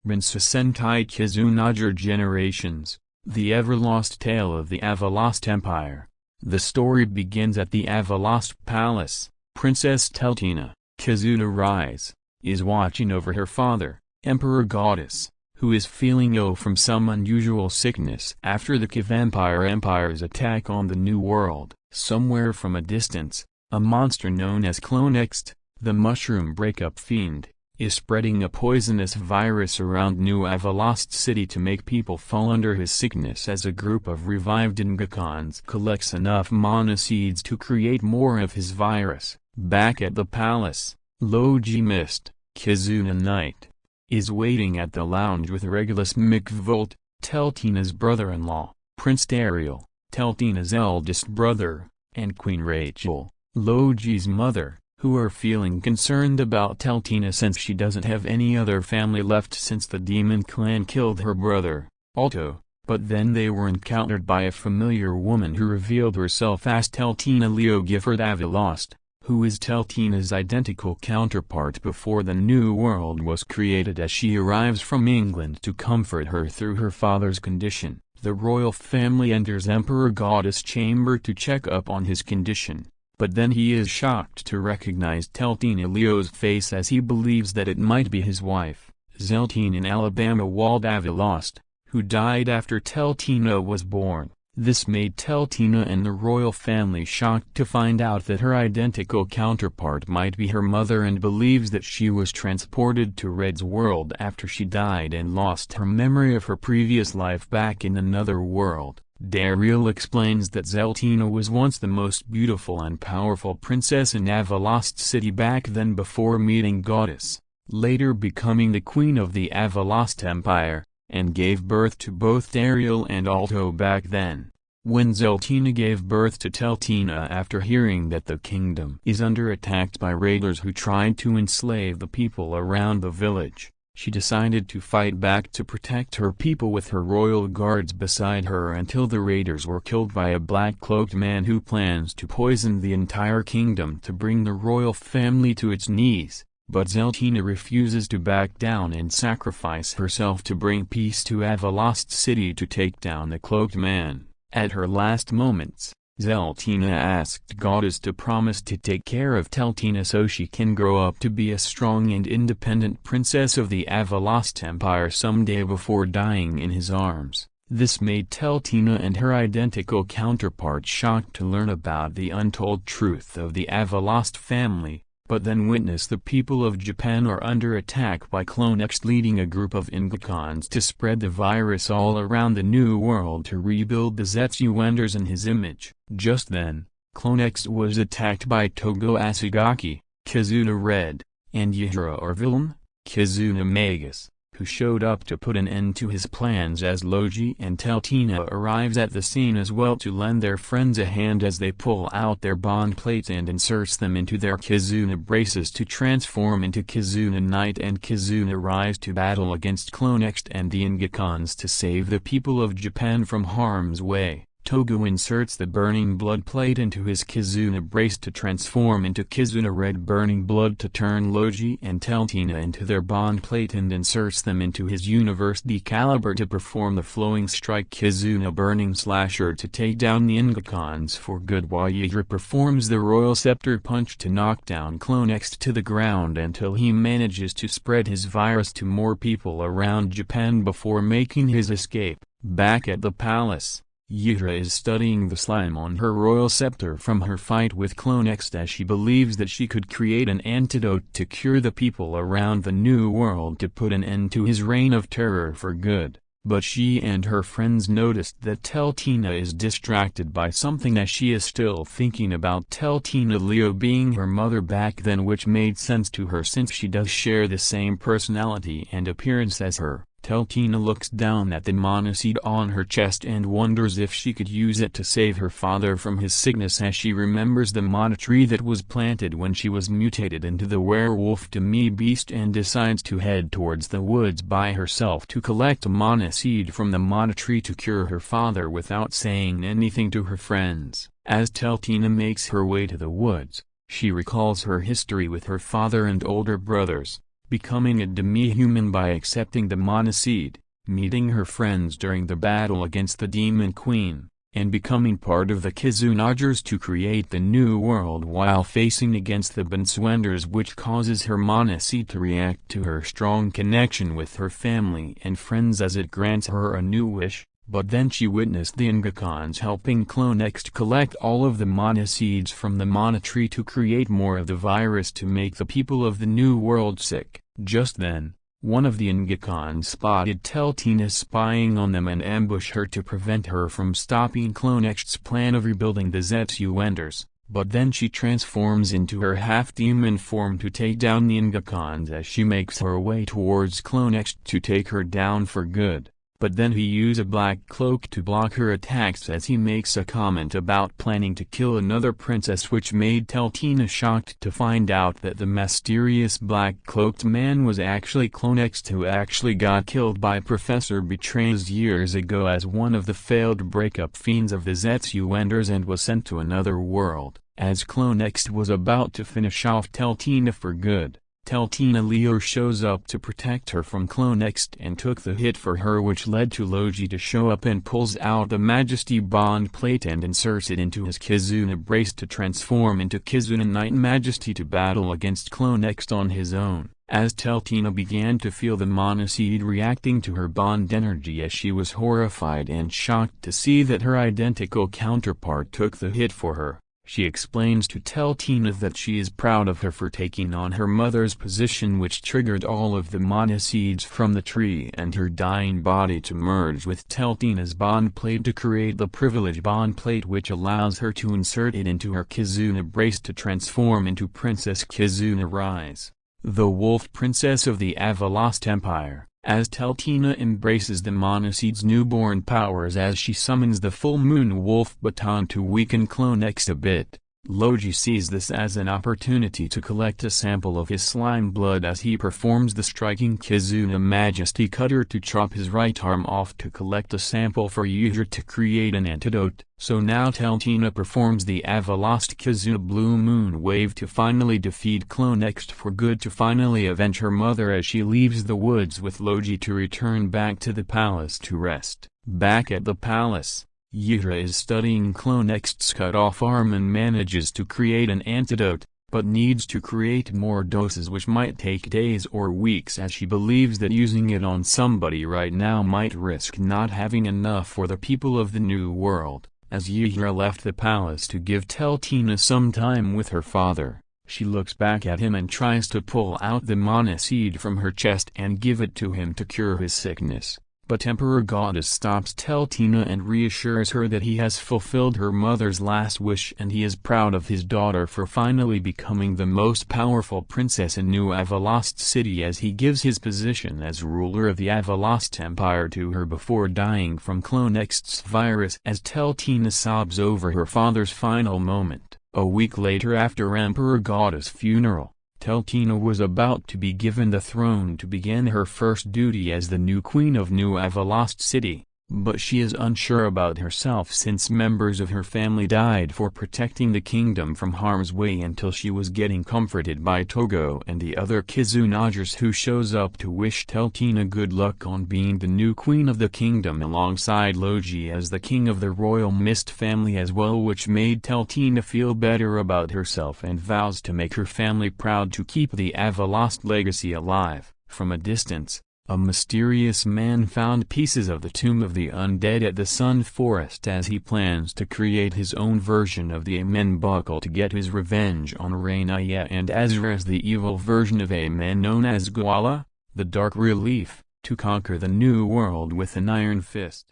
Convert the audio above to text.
Bansou Sentai Kizunager Generations, The Ever-Lost Tale of the Avallost Empire. The story begins at the Avallost Palace. Princess Teltina, Kizuna Rise, is watching over her father, Emperor Gautis, who is feeling ill from some unusual sickness after the Vampire Empire's attack on the New World. Somewhere from a distance, a monster known as Clonext, the mushroom Break-Up Fiend, is spreading a poisonous virus around New Avallost City to make people fall under his sickness as a group of revived Ingekons collects enough mana seeds to create more of his virus. Back at the palace, Lowji Mist, Kizuna Knight, is waiting at the lounge with Regulus McVolt, Teltina's brother-in-law, Prince Ariel, Teltina's eldest brother, and Queen Rachel, Lowji's mother, who are feeling concerned about Teltina since she doesn't have any other family left since the demon clan killed her brother, Alto. But then they were encountered by a familiar woman who revealed herself as Teltina Leo Giffard Avallost, who is Teltina's identical counterpart before the New World was created. As she arrives from England to comfort her through her father's condition, the royal family enters Emperor Gautis' chamber to check up on his condition. But then he is shocked to recognize Teltina Leo's face as he believes that it might be his wife, Zeltina Ala Wald Avallost, who died after Teltina was born. This made Teltina and the royal family shocked to find out that her identical counterpart might be her mother, and believes that she was transported to Red's world after she died and lost her memory of her previous life back in another world. Ariel explains that Zeltina was once the most beautiful and powerful princess in Avallost City back then before meeting Gautis, later becoming the queen of the Avallost Empire, and gave birth to both Ariel and Alto back then. When Zeltina gave birth to Teltina after hearing that the kingdom is under attack by raiders who tried to enslave the people around the village, she decided to fight back to protect her people with her royal guards beside her until the raiders were killed by a black-cloaked man who plans to poison the entire kingdom to bring the royal family to its knees. But Zeltina refuses to back down and sacrifice herself to bring peace to Avallost City to take down the cloaked man. At her last moments, Zeltina asked Gautis to promise to take care of Teltina so she can grow up to be a strong and independent princess of the Avallost Empire someday before dying in his arms. This made Teltina and her identical counterpart shocked to learn about the untold truth of the Avallost family, but then witness the people of Japan are under attack by Clonext, leading a group of Ingekons to spread the virus all around the New World to rebuild the Zetsuenders in his image. Just then, Clonext was attacked by Togo Asagaki, Kizuna Red, and Yihdra or villain, Kizuna Magus, who showed up to put an end to his plans as Lowji and Teltina arrives at the scene as well to lend their friends a hand as they pull out their bond plates and inserts them into their Kizuna braces to transform into Kizuna Knight and Kizuna Rise to battle against Clonext and the Ingekons to save the people of Japan from harm's way. Togo inserts the Burning Blood plate into his Kizuna brace to transform into Kizuna Red Burning Blood to turn Lowji and Teltina into their bond plate, and inserts them into his Universe D caliber to perform the Flowing Strike Kizuna Burning Slasher to take down the Ingekons for good, while Yihdra performs the Royal Scepter Punch to knock down Clonext to the ground until he manages to spread his virus to more people around Japan before making his escape. Back at the palace, Yihdra is studying the slime on her royal scepter from her fight with Clonext, as she believes that she could create an antidote to cure the people around the New World to put an end to his reign of terror for good. But she and her friends noticed that Teltina is distracted by something as she is still thinking about Teltina Leo being her mother back then, which made sense to her since she does share the same personality and appearance as her. Teltina looks down at the mana seed on her chest and wonders if she could use it to save her father from his sickness, as she remembers the mana tree that was planted when she was mutated into the werewolf demi beast, and decides to head towards the woods by herself to collect a mana seed from the mana tree to cure her father without saying anything to her friends. As Teltina makes her way to the woods, she recalls her history with her father and older brothers. becoming a demi-human by accepting the monoseed, meeting her friends during the battle against the Demon Queen, and becoming part of the Kizunagers to create the new world while facing against the Zetsuenders, which causes her monoseed to react to her strong connection with her family and friends as it grants her a new wish. But then she witnessed the Ingekons helping Clonext collect all of the monoseeds from the monotree to create more of the virus to make the people of the new world sick. Just then, one of the Ingekons spotted Teltina spying on them and ambushed her to prevent her from stopping Clonext's plan of rebuilding the Zetsuenders. But then she transforms into her half-demon form to take down the Ingekons as she makes her way towards Clonext to take her down for good. But then he uses a black cloak to block her attacks as he makes a comment about planning to kill another princess, which made Teltina shocked to find out that the mysterious black-cloaked man was actually Clonext, who actually got killed by Professor Betray's years ago as one of the failed break-up fiends of the Zetsuenders and was sent to another world. As Clonext was about to finish off Teltina for good, Teltina Leo shows up to protect her from Clonext and took the hit for her, which led to Lowji to show up and pulls out the Majesty Bond plate and inserts it into his Kizuna brace to transform into Kizuna Knight Majesty to battle against Clonext on his own. As Teltina began to feel the monoseed reacting to her bond energy, as she was horrified and shocked to see that her identical counterpart took the hit for her. She explains to Teltina that she is proud of her for taking on her mother's position, which triggered all of the monoseeds from the tree and her dying body to merge with Teltina's bond plate to create the privilege bond plate, which allows her to insert it into her Kizuna brace to transform into Princess Kizuna Rise, the Wolf Princess of the Avallost Empire. As Teltina embraces the monoseed's newborn powers as she summons the full moon wolf baton to weaken Clonext a bit, Lowji sees this as an opportunity to collect a sample of his slime blood as he performs the striking Kizuna Majesty Cutter to chop his right arm off to collect a sample for Yihdra to create an antidote. So now Teltina performs the Avallost Kizuna Blue Moon Wave to finally defeat Clonext for good, to finally avenge her mother as she leaves the woods with Lowji to return back to the palace to rest. Back at the palace, Yihdra is studying Clonext's cut-off arm and manages to create an antidote, but needs to create more doses, which might take days or weeks, as she believes that using it on somebody right now might risk not having enough for the people of the new world. As Yihdra left the palace to give Teltina some time with her father, she looks back at him and tries to pull out the monoseed from her chest and give it to him to cure his sickness. But Emperor Gautis stops Teltina and reassures her that he has fulfilled her mother's last wish and he is proud of his daughter for finally becoming the most powerful princess in New Avallost City, as he gives his position as ruler of the Avallost Empire to her before dying from Clonext's virus. As Teltina sobs over her father's final moment, a week later after Emperor Gautis' funeral, Teltina was about to be given the throne to begin her first duty as the new queen of New Avallost City, but she is unsure about herself since members of her family died for protecting the kingdom from harm's way, until she was getting comforted by Togo and the other Kizunagers, who shows up to wish Teltina good luck on being the new queen of the kingdom alongside Lowji as the king of the royal mist family as well, which made Teltina feel better about herself and vows to make her family proud to keep the Avallost legacy alive. From a distance, a mysterious man found pieces of the tomb of the undead at the Sun Forest as he plans to create his own version of the Amen buckle to get his revenge on Rainaya and Azra as the evil version of Amen known as Gwala, the Dark Relief, to conquer the new world with an iron fist.